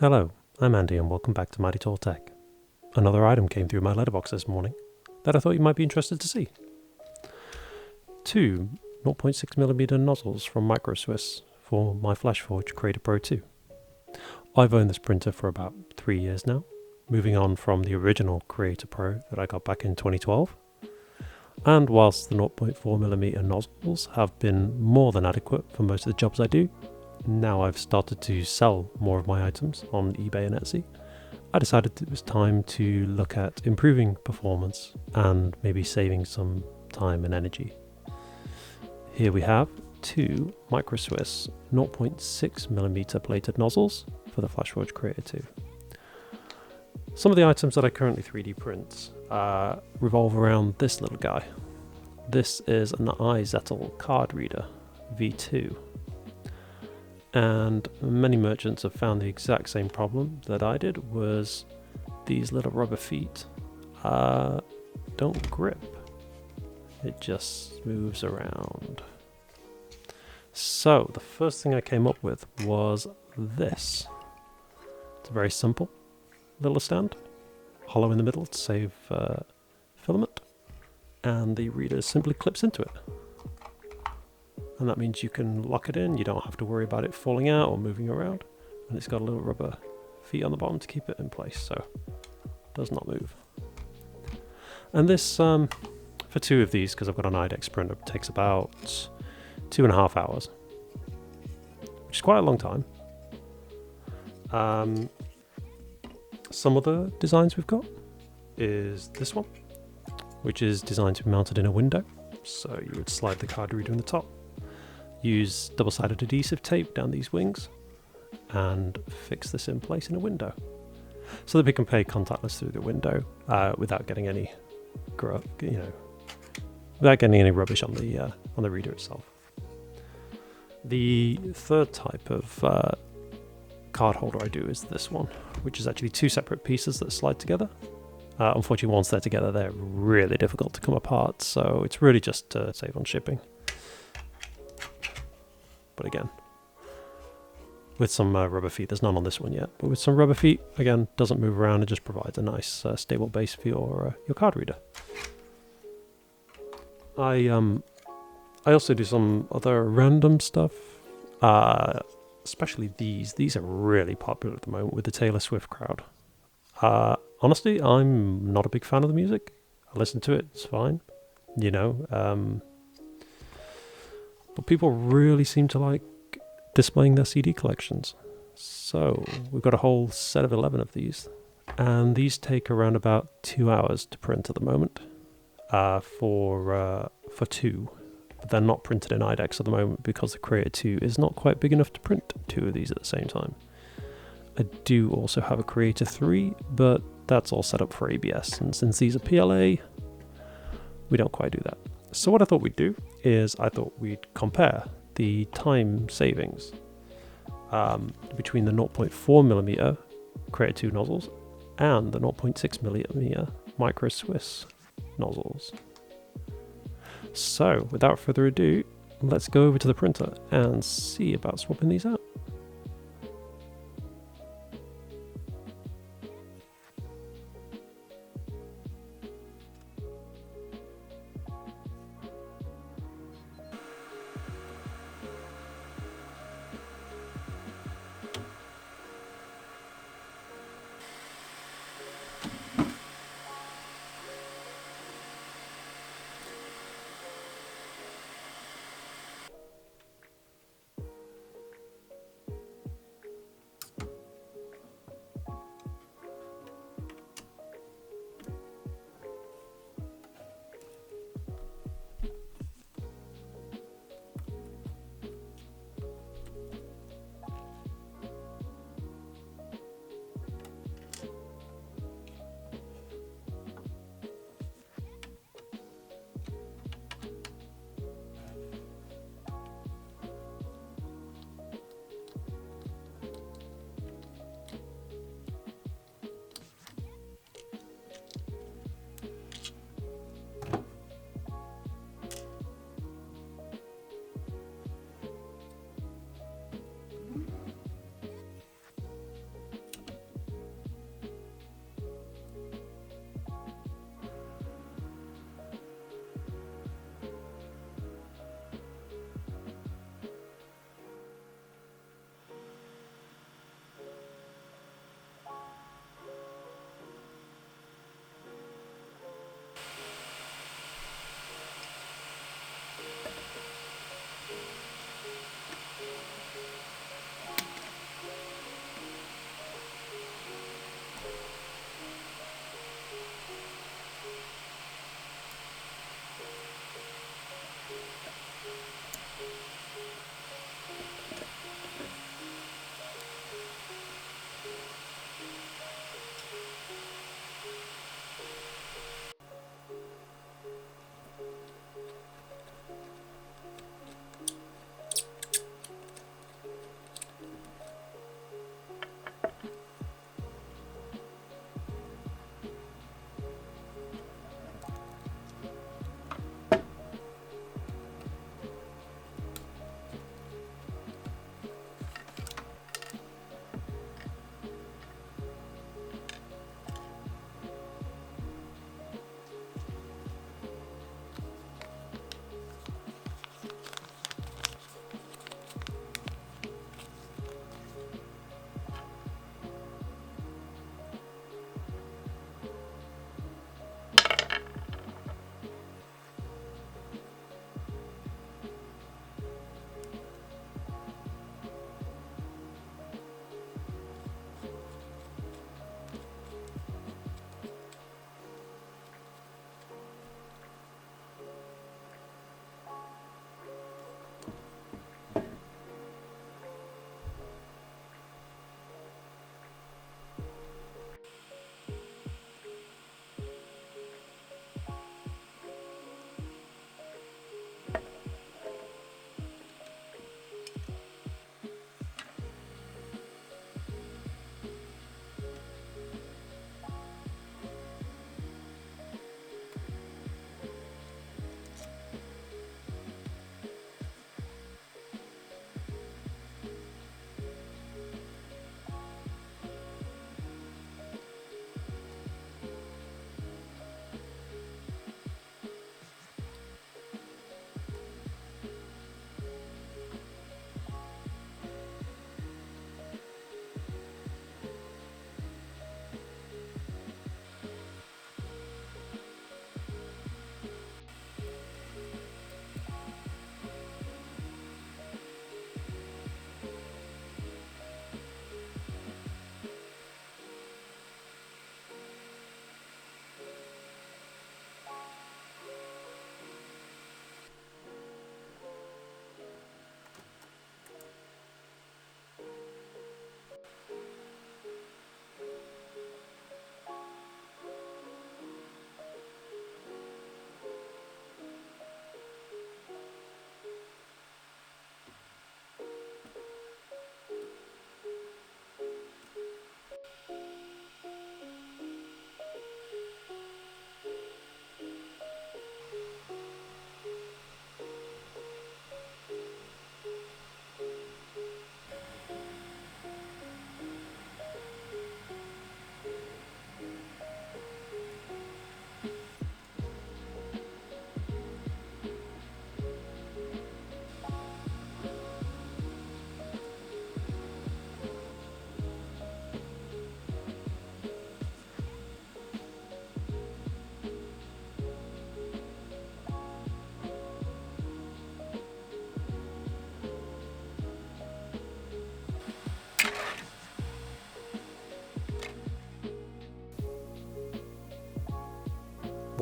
Hello, I'm Andy and welcome back to Mighty Tall Tech. Another item came through my letterbox this morning that I thought you might be interested to see. Two 0.6mm nozzles from Swiss for my FlashForge Creator Pro 2. I've owned this printer for about 3 years now, moving on from the original Creator Pro that I got back in 2012. And whilst the 0.4mm nozzles have been more than adequate for most of the jobs I do, now I've started to sell more of my items on eBay and Etsy. I decided it was time to look at improving performance and maybe saving some time and energy. Here we have two Swiss 0.6mm plated nozzles for the FlashForge Creator 2. Some of the items that I currently 3D print revolve around this little guy. This is an iZettle card reader V2. And many merchants have found the exact same problem that I did, was these little rubber feet don't grip. It just moves around. So the first thing I came up with was this. It's a very simple little stand, hollow in the middle to save filament, and the reader simply clips into it. And that means you can lock it in, you don't have to worry about it falling out or moving around. And it's got a little rubber feet on the bottom to keep it in place, so it does not move. And this, for two of these, because I've got an IDEX printer, takes about 2.5 hours, which is quite a long time. Some other designs we've got is this one, which is designed to be mounted in a window. So you would slide the card reader in the top, use double-sided adhesive tape down these wings, and fix this in place in a window, so that we can pay contactless through the window without getting any, without getting any rubbish on the reader itself. The third type of card holder I do is this one, which is actually two separate pieces that slide together. Unfortunately, once they're together, they're really difficult to come apart, so it's really just to save on shipping. But again, with some rubber feet, there's none on this one yet, but with some rubber feet, again, doesn't move around, it just provides a nice stable base for your card reader. I also do some other random stuff, especially these. These are really popular at the moment with the Taylor Swift crowd. Honestly, I'm not a big fan of the music. I listen to it, it's fine, but people really seem to like displaying their CD collections. So we've got a whole set of 11 of these, and these take around about 2 hours to print at the moment for two. But they're not printed in IDEX at the moment because the Creator 2 is not quite big enough to print two of these at the same time. I do also have a Creator 3, but that's all set up for ABS, and since these are PLA, we don't quite do that. So what I thought we'd do is I thought we'd compare the time savings between the 0.4mm Creator 2 nozzles and the 0.6mm Swiss nozzles. So without further ado, let's go over to the printer and see about swapping these out.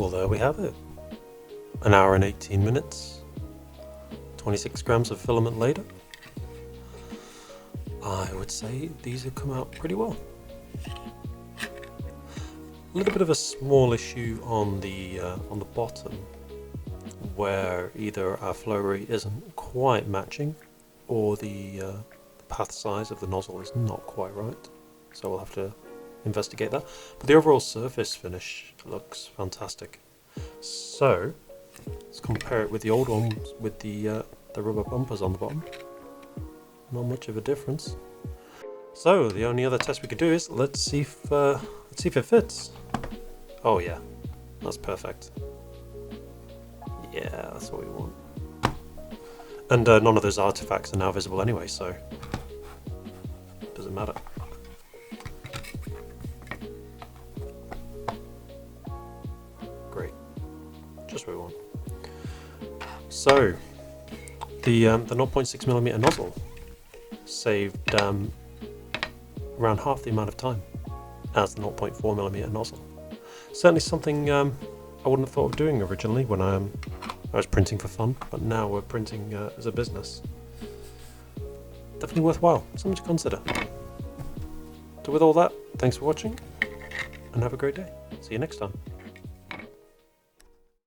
Well, there we have it. An hour and 18 minutes, 26 grams of filament later. I would say these have come out pretty well. A little bit of a small issue on the bottom, where either our flow rate isn't quite matching, or the path size of the nozzle is not quite right. So we'll have to investigate that. But the overall surface finish looks fantastic. So let's compare it with the old one with the rubber bumpers on the bottom. Not much of a difference. So the only other test we could do is let's see if it fits. Oh yeah, that's perfect. Yeah, that's what we want. And none of those artifacts are now visible anyway, so it doesn't matter. Great, just what we want. So the 0.6mm nozzle saved around half the amount of time as the 0.4mm nozzle. Certainly something I wouldn't have thought of doing originally when I was printing for fun, but now we're printing as a business. Definitely worthwhile, something to consider. So with all that, thanks for watching and have a great day. See you next time.